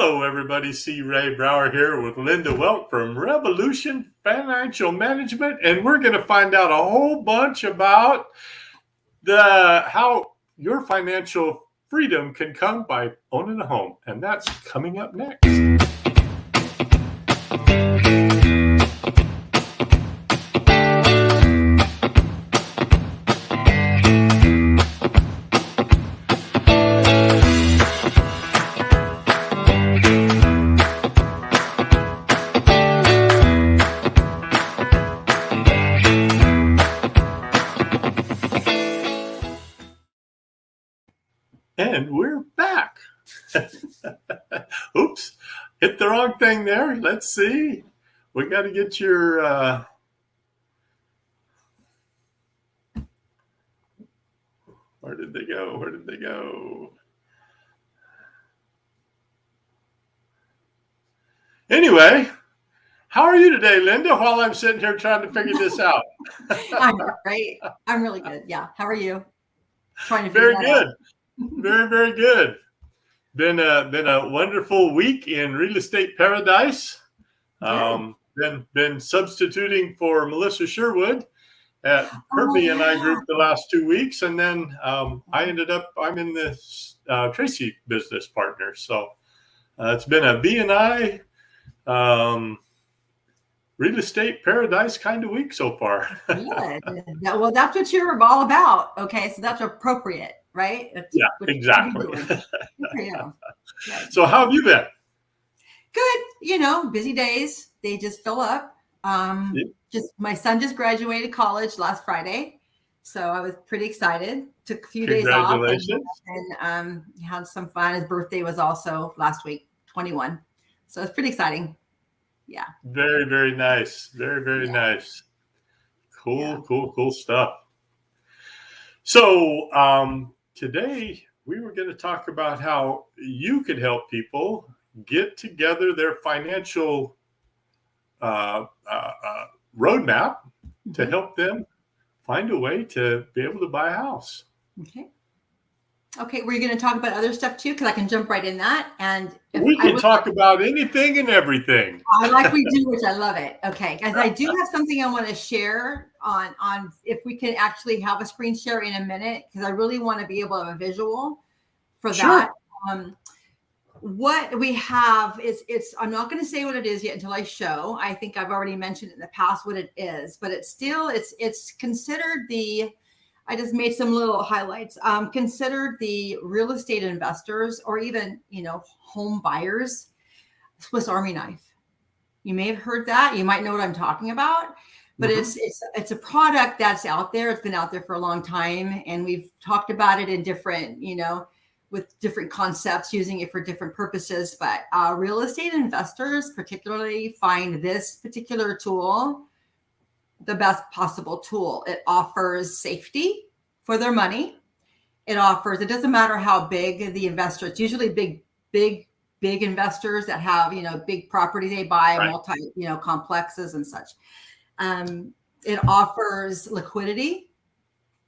Hello, everybody. C. Ray Brower here with Linda Welk from Revolution Financial Management, and we're going to find out a whole bunch about how your financial freedom can come by owning a home, and that's coming up next. And we're back. Oops, hit the wrong thing there. Let's see. We got to get your where did they go? Anyway, how are you today, Linda, while I'm sitting here trying to figure this out? I'm great. I'm really good. Yeah. How are you? Trying to figure that out. Very, very good. Been a wonderful week in real estate paradise. Been substituting for Melissa Sherwood at her B&I group the last 2 weeks, and then I'm in the Tracy business partner. So it's been a B&I real estate paradise kind of week so far. Yeah. Well, that's what you're all about. Okay, so that's appropriate. Right? Yeah, exactly. Yeah. So how have you been? Good. Busy days. They just fill up. My son just graduated college last Friday. So I was pretty excited. Took a few days off. Congratulations. And had some fun. His birthday was also last week, 21. So it's pretty exciting. Yeah. Very, very nice. Very, very nice. Cool stuff. So, today, we were going to talk about how you could help people get together their financial roadmap to help them find a way to be able to buy a house. Okay, we're going to talk about other stuff too, because I can jump right in that. And we can talk about anything and everything. Like we do, which I love it. Okay, guys, I do have something I want to share on if we can actually have a screen share in a minute, because I really want to be able to have a visual for that. What we have is I'm not going to say what it is yet until I show. I think I've already mentioned in the past what it is, but it's considered I just made some little highlights. Considered the real estate investors, or even, home buyers, Swiss Army knife. You may have heard that. You might know what I'm talking about, but it's a product that's out there. It's been out there for a long time, and we've talked about it in different, with different concepts, using it for different purposes. But real estate investors particularly find this particular tool the best possible tool. It offers safety for their money. It doesn't matter how big the investor, it's usually big investors that have, big property they buy, multi, complexes and such. It offers liquidity,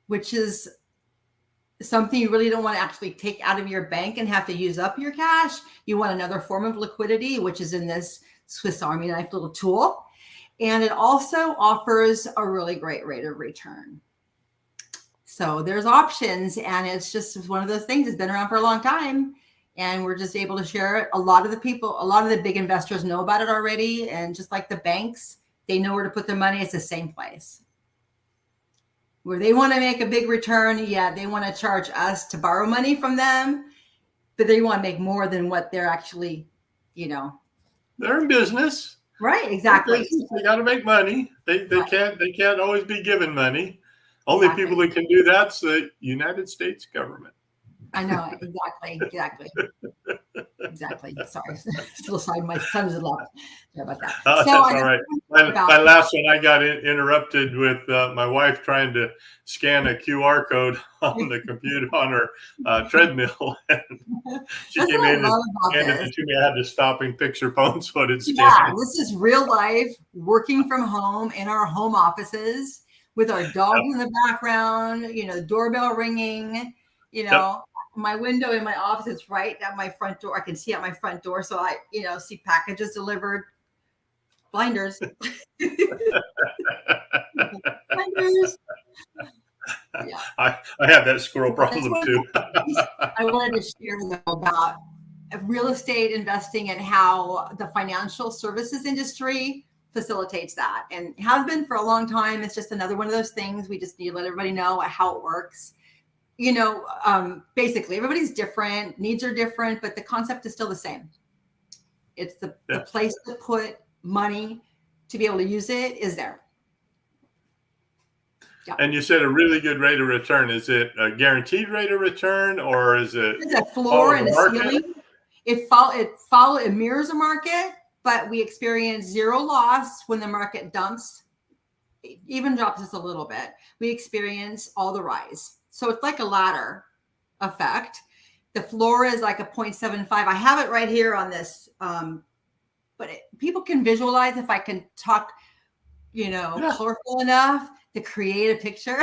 which is something you really don't want to actually take out of your bank and have to use up your cash. You want another form of liquidity, which is in this Swiss Army knife little tool. And it also offers a really great rate of return. So there's options, and it's just one of those things that's been around for a long time, and we're just able to share it. A lot of the big investors know about it already, and just like the banks, they know where to put their money. It's the same place. Where they want to make a big return, they want to charge us to borrow money from them, but they want to make more than what they're actually, They're in business. Right, exactly. They got to make money. They can't always be given money. Only people that can do that's the United States government. I know, exactly. Sorry, still sorry. My son's in love. Sorry about that. That's all right. My last one, I got interrupted with my wife trying to scan a QR code on the computer on her treadmill. She came in and handed it to me. I had to stop and fix her phone so it scanned. Yeah, this is real life, working from home in our home offices with our dogs in the background. The doorbell ringing. my window in my office is right at my front door. I can see at my front door. So I, see packages delivered, blinders. Blinders. Yeah. I have that squirrel problem too. I wanted to share though about real estate investing and how the financial services industry facilitates that, and has been for a long time. It's just another one of those things. We just need to let everybody know how it works. Basically everybody's different, needs are different, but the concept is still the same. It's the place to put money to be able to use it is there. Yeah. And you said a really good rate of return. Is it a guaranteed rate of return, or is it a floor and a ceiling? It mirrors a market, but we experience zero loss when the market dumps. It even drops just a little bit. We experience all the rise. So it's like a ladder effect. The floor is like a 0.75. I have it right here on this, but people can visualize if I can talk, colorful enough to create a picture.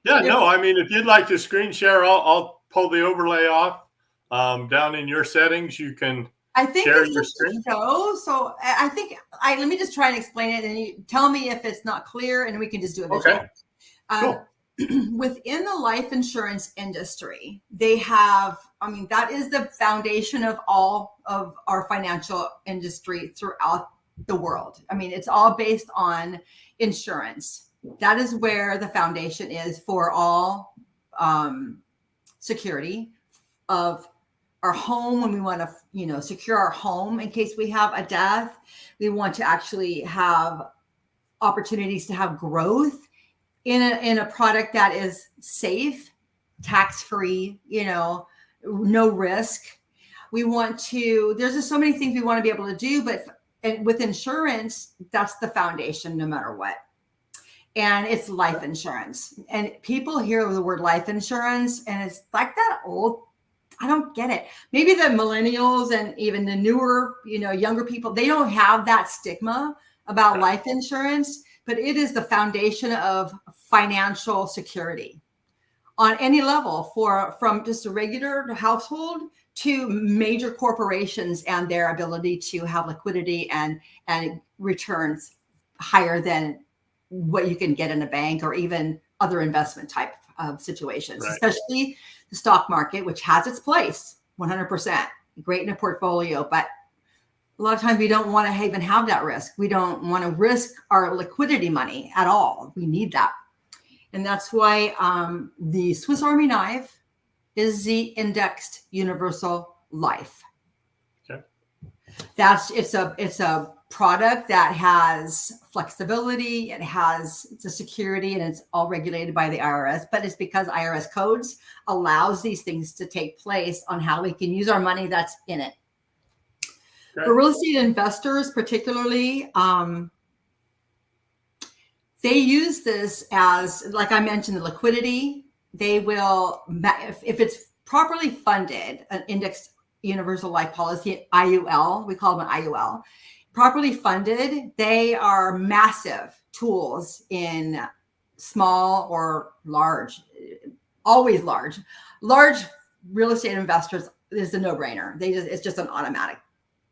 No, I mean, if you'd like to screen share, I'll pull the overlay off down in your settings. You can share your screen. So I think let me just try and explain it, and you tell me if it's not clear, and we can just do a visual. Okay. Cool. Within the life insurance industry, they have, that is the foundation of all of our financial industry throughout the world. It's all based on insurance. That is where the foundation is for all security of our home. When we want to, secure our home in case we have a death, we want to actually have opportunities to have growth in a product that is safe, tax-free, no risk. We want to, there's just so many things we want to be able to do, but with insurance, that's the foundation no matter what. And it's life insurance. And people hear the word life insurance and it's like that old, I don't get it. Maybe the millennials and even the newer, younger people, they don't have that stigma about life insurance, but it is the foundation of financial security on any level, from just a regular household to major corporations and their ability to have liquidity and returns higher than what you can get in a bank or even other investment type of situations, right. Especially the stock market, which has its place 100%, great in a portfolio, but a lot of times we don't want to even have that risk. We don't want to risk our liquidity money at all. We need that. And that's why the Swiss Army knife is the indexed universal life. Okay. It's a product that has flexibility, it's a security, and it's all regulated by the IRS, but it's because IRS codes allows these things to take place on how we can use our money that's in it. Okay. For real estate investors, particularly, they use this as, like I mentioned, the liquidity. They will, if it's properly funded, an indexed universal life policy, IUL, we call them an IUL, properly funded, they are massive tools in small or large, always large real estate investors is a no-brainer. It's just an automatic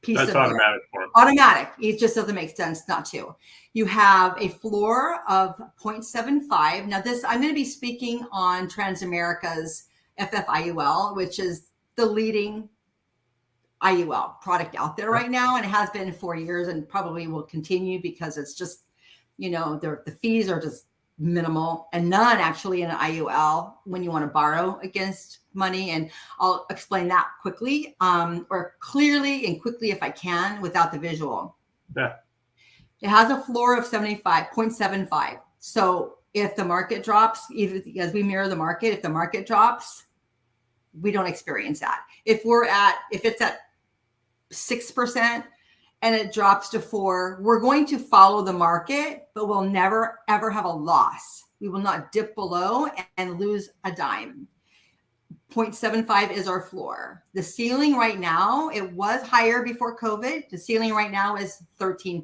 piece. That's automatic for them. Automatic. It just doesn't make sense not to. You have a floor of 0.75. Now this, I'm going to be speaking on Transamerica's FFIUL, which is the leading IUL product out there right now. And it has been for years and probably will continue because it's just, the fees are just minimal and none actually in an IUL when you want to borrow against money. And I'll explain that quickly or clearly and quickly if I can without the visual. Yeah. It has a floor of 0.75. So if the market drops, even as we mirror the market, if the market drops, we don't experience that. If it's at 6% and it drops to 4%, we're going to follow the market, but we'll never, ever have a loss. We will not dip below and lose a dime. 0.75 is our floor. The ceiling right now, it was higher before COVID. The ceiling right now is 13%.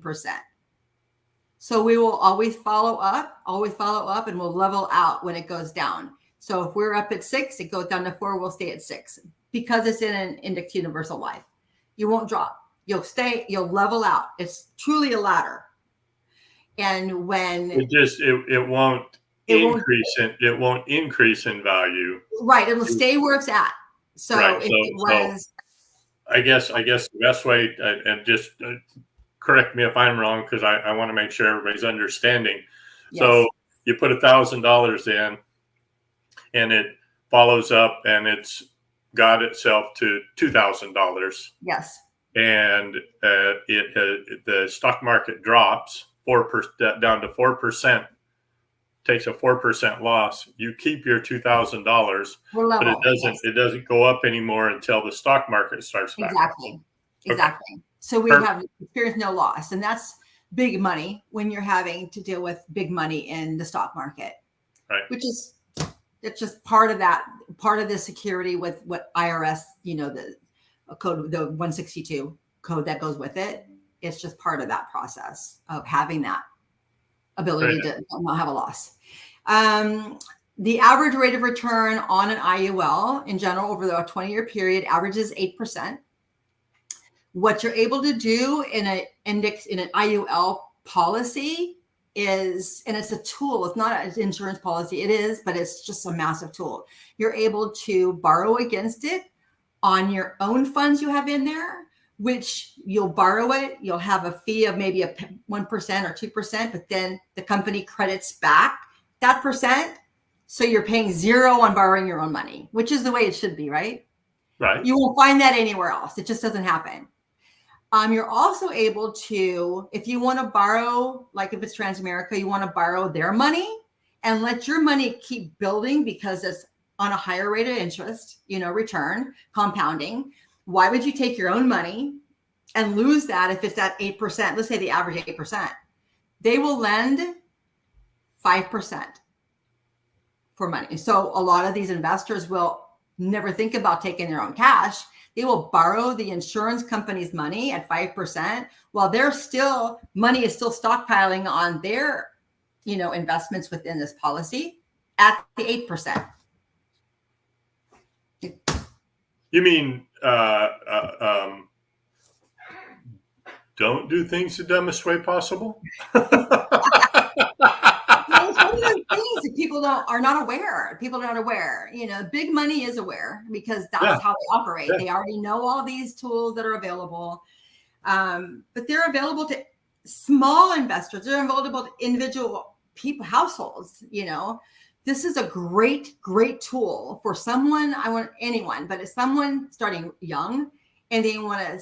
So we will always follow up and we'll level out when it goes down. So if we're up at 6, it goes down to 4, we'll stay at 6 because it's in an index universal life. You won't drop. You'll level out. It's truly a ladder. And when it won't increase in value. Right. It'll stay where it's at. So right. if it was, I guess the best way, and just correct me if I'm wrong, because I want to make sure everybody's understanding. Yes. So you put $1,000 in, and it follows up, and it's got itself to $2,000. Yes. And the stock market drops 4% down to 4%. Takes a 4% loss. You keep your $2,000, but it doesn't go up anymore until the stock market starts back. Exactly. So we have experienced no loss, and that's big money when you're having to deal with big money in the stock market, right? It's just part of the security with what IRS, the code, the 162 code that goes with it. It's just part of that process of having that ability to not have a loss. The average rate of return on an IUL in general over the 20-year period averages 8%. What you're able to do in an IUL policy is, and it's a tool, it's not an insurance policy, it is, but it's just a massive tool. You're able to borrow against it on your own funds you have in there, which you'll borrow it. You'll have a fee of maybe 1% or 2%, but then the company credits back that percent. So you're paying 0 on borrowing your own money, which is the way it should be, right? Right. You won't find that anywhere else. It just doesn't happen. You're also able to, if you want to borrow, like if it's Transamerica, you want to borrow their money and let your money keep building because it's on a higher rate of interest, return, compounding. Why would you take your own money and lose that if it's at 8%? Let's say the average 8%. They will lend 5% for money. So a lot of these investors will never think about taking their own cash. They will borrow the insurance company's money at 5% while money is still stockpiling on their, investments within this policy at the 8%. You mean don't do things the dumbest way possible? It's one of those things that people are not aware. People are not aware. Big money is aware because that's how they operate. Yeah. They already know all these tools that are available, but they're available to small investors. They're available to individual people, households. This is a great, great tool for someone. I want anyone, but it's someone starting young and they want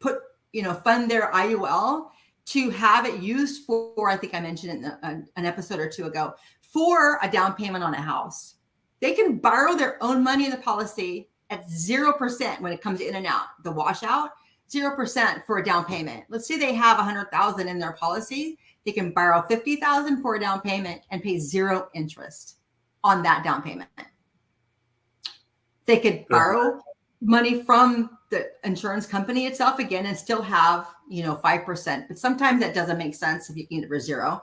to fund their IUL to have it used for, I think I mentioned in an episode or two ago, for a down payment on a house. They can borrow their own money in the policy at 0% when it comes in and out, the washout, 0% for a down payment. Let's say they have $100,000 in their policy. They can borrow $50,000 for a down payment and pay 0 interest on that down payment. They could borrow money from the insurance company itself again and still have 5%, but sometimes that doesn't make sense if you can get it for 0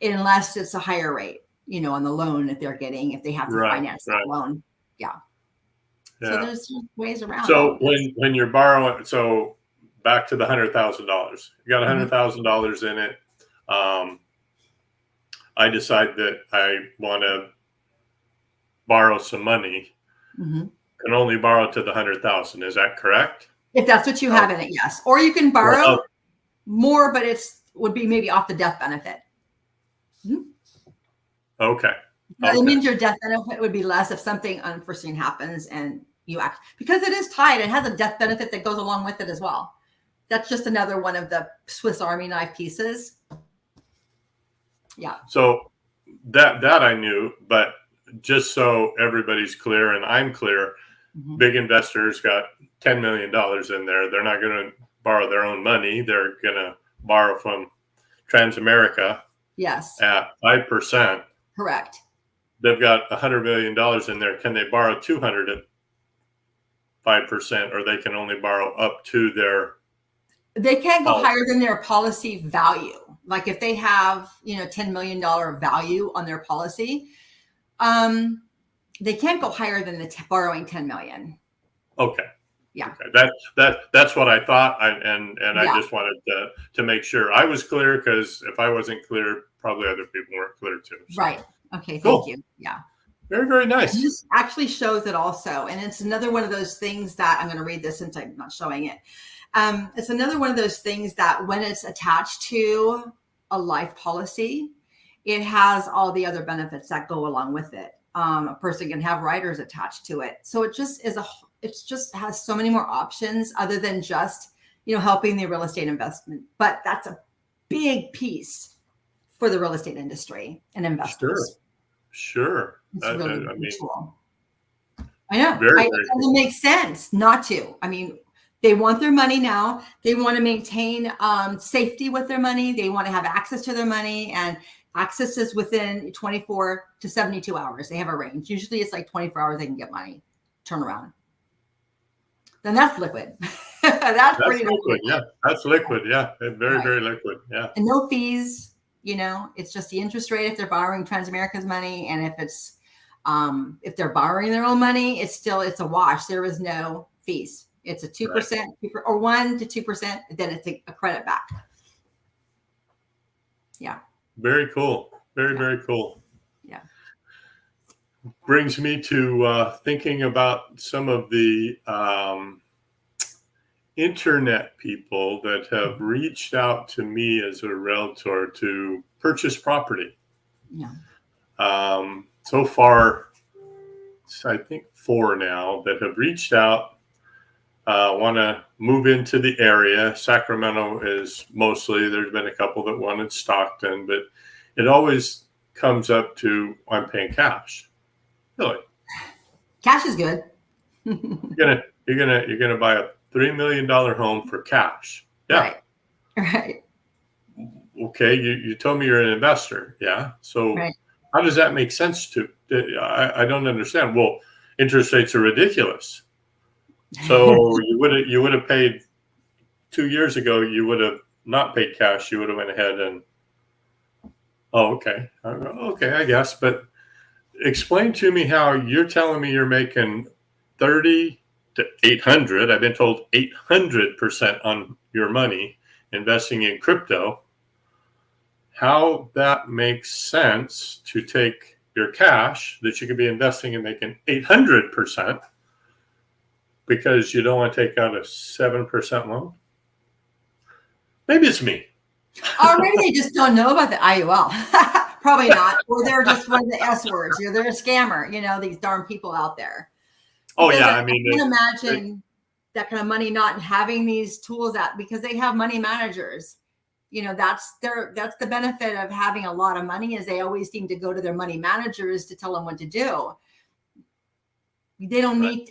unless it's a higher rate on the loan that they're getting if they have to finance that loan. So there's ways around. So when you're borrowing, so back to the $100,000, you got $100,000 in it. I decide that I want to borrow some money. Can only borrow to the 100,000. Is that correct? If that's what you have in it, yes. Or you can borrow more, but would be maybe off the death benefit. Okay. It means your death benefit would be less if something unforeseen happens and you act, because it is tied. It has a death benefit that goes along with it as well. That's just another one of the Swiss Army knife pieces. Yeah. So that I knew, but just so everybody's clear and I'm clear, big investors got $10 million in there. They're not going to borrow their own money. They're going to borrow from Transamerica. Yes. At 5%. Correct. They've got $100 million in there. Can they borrow 200 at 5%, or they can only borrow up to their? They can't go higher than their policy value. Like if they have, $10 million value on their policy, they can't go higher than the borrowing 10 million. Okay. Yeah. Okay. That's what I thought. I Yeah. just wanted to make sure I was clear, because if I wasn't clear, probably other people weren't clear too. So. Right. Okay. Cool. Thank you. Yeah. Very, very nice. And this actually shows it also. And it's another one of those things that I'm going to read this since I'm not showing it. It's another one of those things that when it's attached to a life policy, it has all the other benefits that go along with it. A person can have riders attached to it. So it just has so many more options other than just, helping the real estate investment. But that's a big piece for the real estate industry and investors. Sure. It's really tool. I know. It doesn't make sense not to. I mean, they want their money now. They want to maintain safety with their money. They want to have access to their money, and access is within 24 to 72 hours. They have a range. Usually it's like 24 hours they can get money, turn around. Then that's liquid. that's pretty liquid. Yeah, that's liquid. Yeah, very, very liquid. Yeah. And no fees. It's just the interest rate if they're borrowing Transamerica's money, and if they're borrowing their own money, it's a wash. There is no fees. It's a 2% or 1 to 2%. Then it's a credit back. Yeah. Very cool. Very cool. Yeah. Brings me to thinking about some of the internet people that have reached out to me as a realtor to purchase property. Yeah. So far, I think 4 now that have reached out, want to move into the area. Sacramento is mostly, there's been a couple that wanted Stockton, but it always comes up to, I'm paying cash. Really? Cash is good. You're gonna buy a $3 million home for cash. Yeah. Right. Okay. You told me you're an investor. Yeah. So how does that make sense to, I don't understand. Well, interest rates are ridiculous. So you would have paid 2 years ago, you would have not paid cash. You would have went ahead and, okay, I guess. But explain to me how you're telling me you're making 30 to 800. I've been told 800% on your money investing in crypto. How that makes sense to take your cash that you could be investing and making 800%. Because you don't want to take out a 7% loan? Maybe it's me. Or maybe they just don't know about the IUL. Probably not. Or they're just one of the S words. Or they're a scammer. These darn people out there. Oh, because yeah. I can imagine that kind of money not having these tools out, because they have money managers. That's the benefit of having a lot of money, is they always seem to go to their money managers to tell them what to do. They don't need,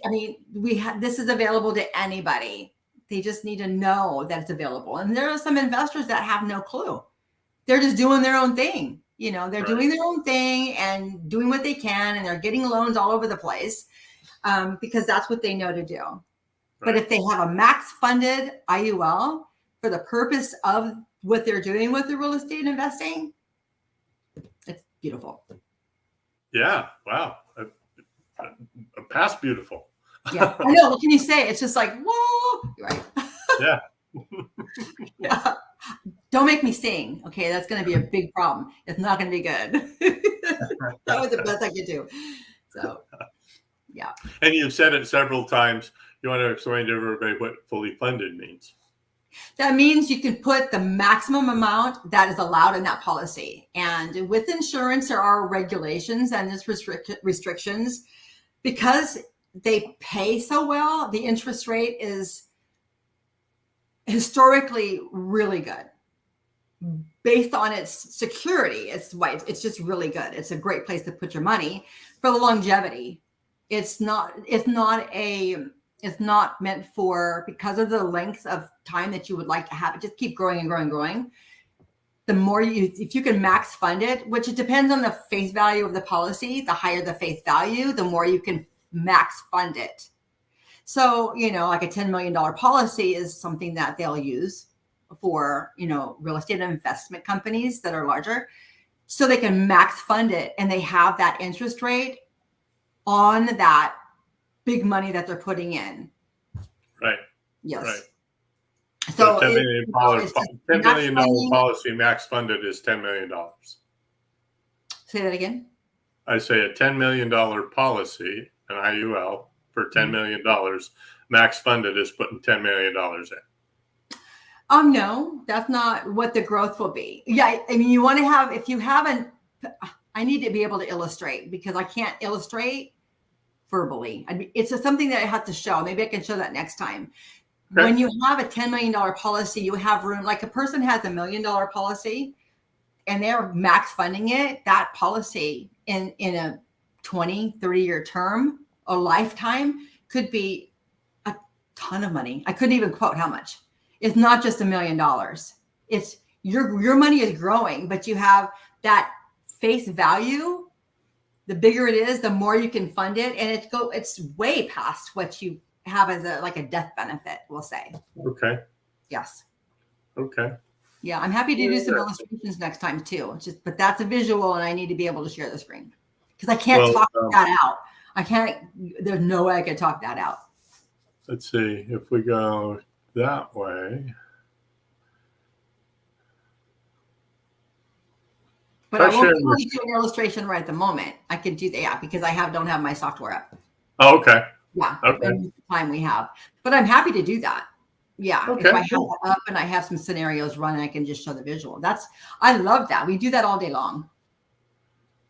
this is available to anybody. They just need to know that it's available. And there are some investors that have no clue. They're just doing their own thing. They're doing their own thing and doing what they can. And they're getting loans all over the place because that's what they know to do. Right. But if they have a max funded IUL for the purpose of what they're doing with the real estate investing, it's beautiful. Yeah. Wow. Past beautiful. Yeah, I know. What can you say? It's just like, whoa, right? Yeah. Yeah. Don't make me sing. Okay, that's going to be a big problem. It's not going to be good. That was the best I could do. So, yeah. And you've said it several times. You want to explain to everybody what fully funded means. That means you can put the maximum amount that is allowed in that policy. And with insurance, there are regulations and there's restrictions. Because they pay so well, the interest rate is historically really good. Based on its security, it's just really good. It's a great place to put your money for the longevity. It's not meant for, because of the length of time that you would like to have it, just keep growing and growing and growing. The more if you can max fund it, which it depends on the face value of the policy, the higher the face value, the more you can max fund it. So, like a $10 million policy is something that they'll use for, real estate investment companies that are larger. So they can max fund it and they have that interest rate on that big money that they're putting in. Right. Yes. Right. So $10 million policy max funded is $10 million. Say that again. I say a $10 million policy, an IUL, for $10 million, max funded is putting $10 million in. No, that's not what the growth will be. Yeah, I mean, you want to have, if you haven't, I need to be able to illustrate because I can't illustrate verbally. It's something that I have to show. Maybe I can show that next time. Okay. When you have a $10 million policy, you have room, like a person has $1 million policy and they're max funding it, that policy in a 20, 30-year term, a lifetime, could be a ton of money. I couldn't even quote how much. It's not just $1 million. It's your money is growing, but you have that face value. The bigger it is, the more you can fund it, and it's way past what you have as a death benefit, we'll say. Okay. Yes. Okay. Yeah, I'm happy to do some illustrations next time too. But that's a visual, and I need to be able to share the screen because I can't talk that out. I can't. There's no way I could talk that out. Let's see if we go that way. But I won't be able to do an illustration right at the moment. I can do that because I don't have my software up. Oh, okay. Yeah. Okay. The time we have, but I'm happy to do that. Yeah. Okay. If I have it up and I have some scenarios running, I can just show the visual. I love that. We do that all day long.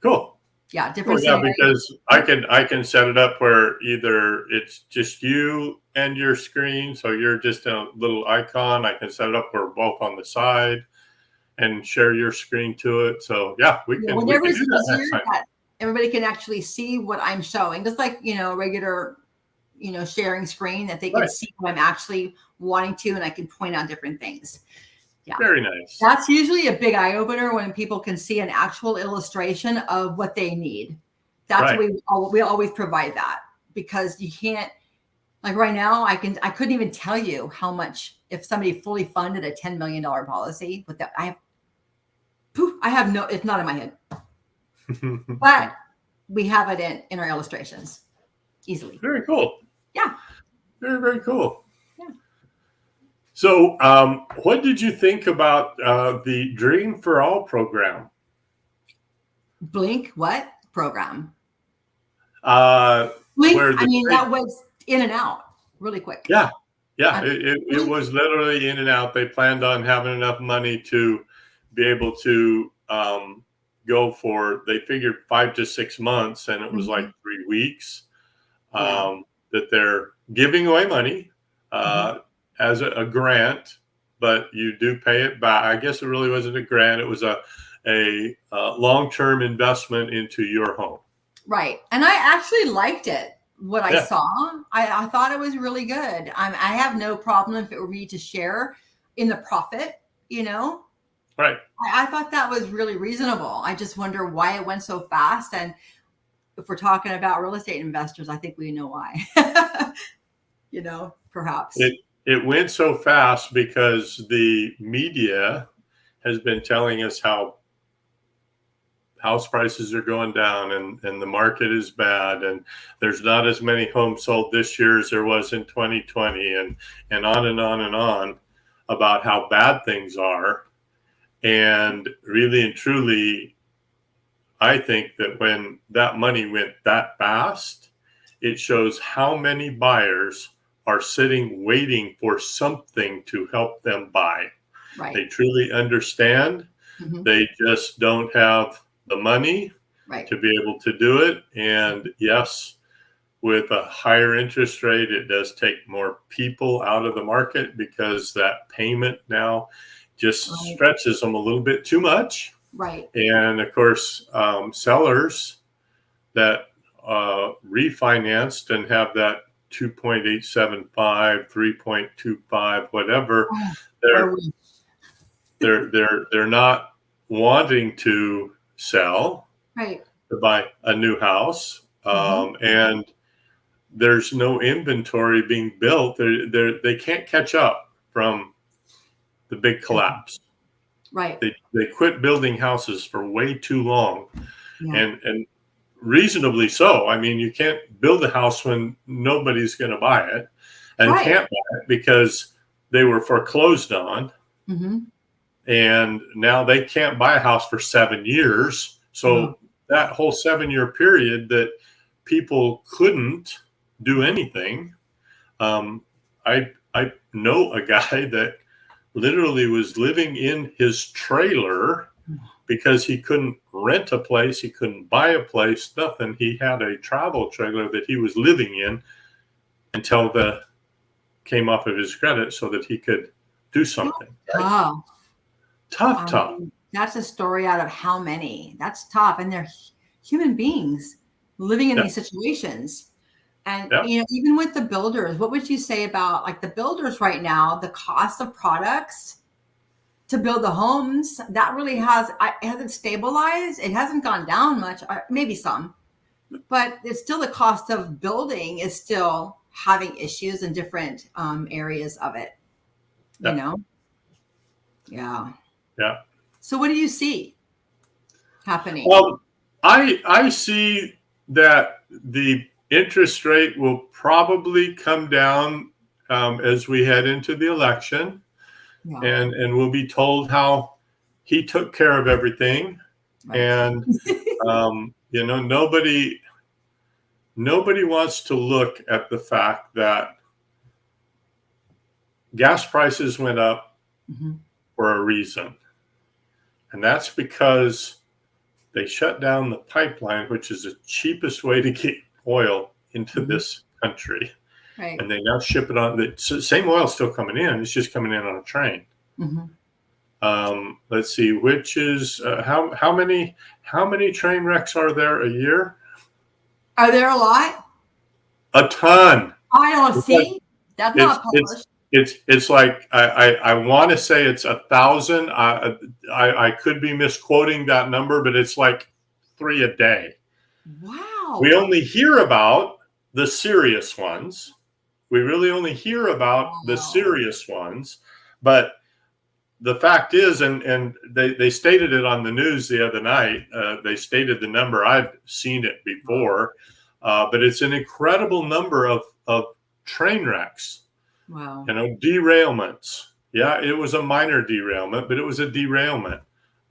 Cool. Yeah. Different. Yeah, because I can set it up where either it's just you and your screen, so you're just a little icon. I can set it up where we're both on the side and share your screen to it. So yeah, we can. Whenever it's easier that everybody can actually see what I'm showing, just like regular, sharing screen, that they can see what I'm actually wanting to, and I can point out different things. Yeah, very nice. That's usually a big eye opener when people can see an actual illustration of what they need. That's what we always provide that, because you can't, like right now, I couldn't even tell you how much if somebody fully funded a $10 million policy with that. It's not in my head, but we have it in our illustrations easily. Very cool. Yeah. Very, very cool. Yeah. So, what did you think about the Dream for All program? Blink what program? Blink. That was in and out really quick. Yeah. Yeah. It was literally in and out. They planned on having enough money to be able to go for, they figured 5 to 6 months, and it was like 3 weeks that they're giving away money as a grant, but you do pay it back. I guess it really wasn't a grant. It was a long-term investment into your home. Right. And I actually liked it. What I saw, I thought it was really good. I have no problem if it were me to share in the profit, Right. I thought that was really reasonable. I just wonder why it went so fast. And if we're talking about real estate investors, I think we know why. Perhaps. It went so fast because the media has been telling us how house prices are going down and the market is bad, and there's not as many homes sold this year as there was in 2020, and on and on and on about how bad things are. And really and truly, I think that when that money went that fast, it shows how many buyers are sitting waiting for something to help them buy. Right. They truly understand. They just don't have the money to be able to do it. And yes, with a higher interest rate, it does take more people out of the market because that payment now just stretches them a little bit too much. Right. And of course, sellers that refinanced and have that 2.875, 3.25, whatever, they're not wanting to sell to buy a new house, and there's no inventory being built. They can't catch up from the big collapse. Right. They quit building houses for way too long, and reasonably so. I mean, you can't build a house when nobody's going to buy it, and Right. can't buy it because they were foreclosed on. Mm-hmm. And now they can't buy a house for 7 years. So that whole 7-year period that people couldn't do anything. I know a guy that literally was living in his trailer because he couldn't rent a place, he couldn't buy a place, nothing. He had a travel trailer that he was living in until the came off of his credit so that he could do something. Oh, Tough. That's a story out of how many? That's tough. And they're human beings living in these situations. And, even with the builders, what would you say about like the builders right now, the cost of products to build the homes, that really it hasn't stabilized. It hasn't gone down much, maybe some, but it's still the cost of building is still having issues in different areas of it, you know? Yeah. Yeah. So what do you see happening? Well, I see that the interest rate will probably come down as we head into the election, and we'll be told how he took care of everything, and nobody wants to look at the fact that gas prices went up for a reason, and that's because they shut down the pipeline, which is the cheapest way to get oil into this country. Right. And they now ship it on. The same oil is still coming in. It's just coming in on a train. Let's see, which is how many train wrecks are there a year? Are there a lot? A ton. I don't see. That's not published. It's like I want to say it's 1,000. I could be misquoting that number, but it's like 3 a day. Wow. We only hear about the serious ones. We really only hear about the serious ones. But the fact is, and they stated it on the news the other night. They stated the number. I've seen it before, but it's an incredible number of train wrecks. Wow. Derailments. Yeah, it was a minor derailment, but it was a derailment.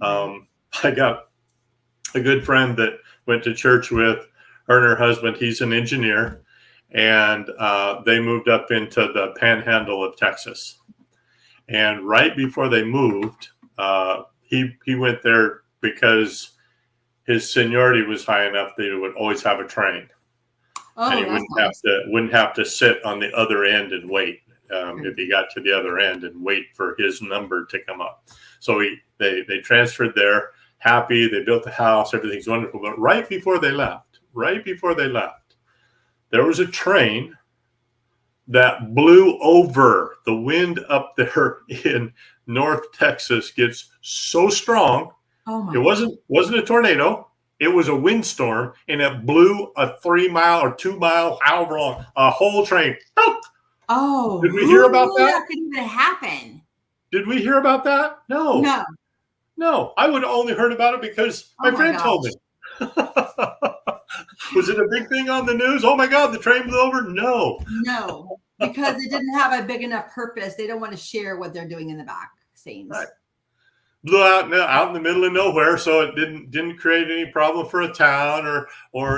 I got a good friend that went to church with her and her husband. He's an engineer, and they moved up into the panhandle of Texas. And right before they moved, he went there because his seniority was high enough that he would always have a train. And he wouldn't have to sit on the other end and wait if he got to the other end and wait for his number to come up. So they transferred there, happy. They built the house. Everything's wonderful. But right before they left, there was a train that blew over. The wind up there in North Texas gets so strong. It wasn't a tornado. It was a windstorm, and it blew a 3 mile or 2 mile, however long, a whole train. Oh, did we hear about that? That could even happen. Did we hear about that? No. I would have only heard about it because my friend told me. Was it a big thing on the news? Oh my God, the train blew over? No, because it didn't have a big enough purpose. They don't want to share what they're doing in the back scenes. Right. Blew out in the middle of nowhere, so it didn't create any problem for a town or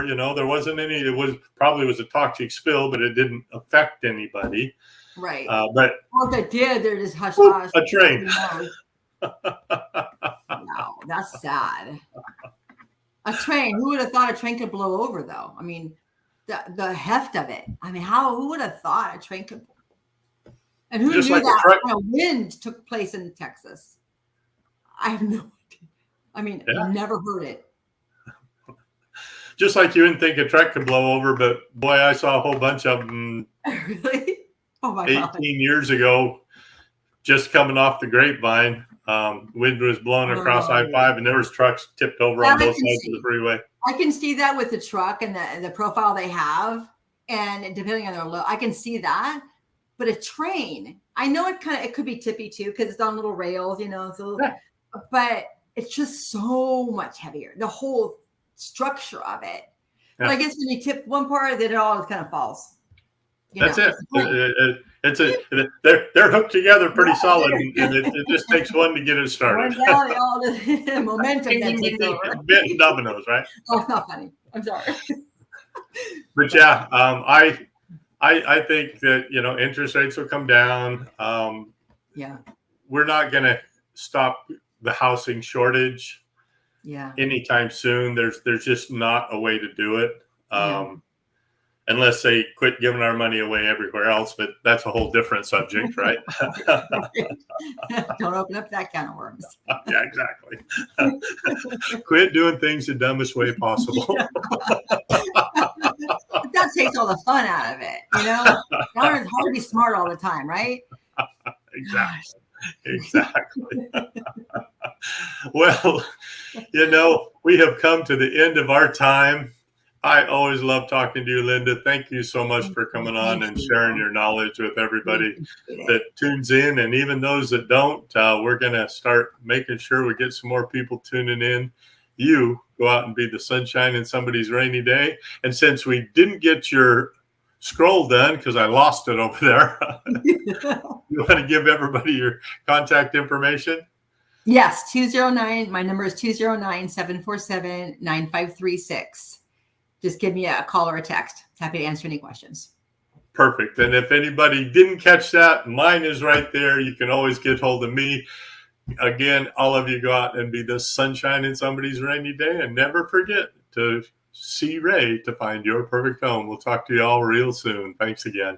there wasn't any. It was probably a toxic spill, but it didn't affect anybody. Right. But if they did, they're just hush hush. A train. Wow, that's sad. A train. Who would have thought a train could blow over, though? I mean, the heft of it. I mean, who would have thought a train could? And who knew that kind of wind took place in Texas? I have no idea. I mean, I've never heard it. Just like you didn't think a truck could blow over, but boy, I saw a whole bunch of them. Really? Oh my 18 God. years ago, just coming off the grapevine. Wind was blowing across I-5, and there was trucks tipped over on both sides of the freeway. I can see that with the truck and the profile they have, and depending on their load, I can see that. But a train, I know it could be tippy too because it's on little rails, but it's just so much heavier. The whole structure of it. But I guess when you tip one part, then it all kind of falls. That's it. They're hooked together pretty solid, and it just takes one to get it started. Down, all the momentum that takes over. Bit dominoes, right? Oh, it's not funny. I'm sorry. But yeah, I think that interest rates will come down. Yeah. We're not going to stop the housing shortage. Yeah. Anytime soon. There's just not a way to do it. Unless they quit giving our money away everywhere else, but that's a whole different subject, right? Don't open up that can of worms. Yeah, exactly. Quit doing things the dumbest way possible. That takes all the fun out of it, It's hard to be smart all the time, right? Exactly. Well, we have come to the end of our time. I always love talking to you, Linda. Thank you so much for coming on and sharing your knowledge with everybody that tunes in. And even those that don't, we're going to start making sure we get some more people tuning in. You go out and be the sunshine in somebody's rainy day. And since we didn't get your scroll done because I lost it over there, you want to give everybody your contact information? Yes, 209. My number is 209-747-9536. Just give me a call or a text. Happy to answer any questions. Perfect. And if anybody didn't catch that, mine is right there. You can always get hold of me. Again, all of you go out and be the sunshine in somebody's rainy day, and never forget to see Ray to find your perfect home. We'll talk to you all real soon. Thanks again.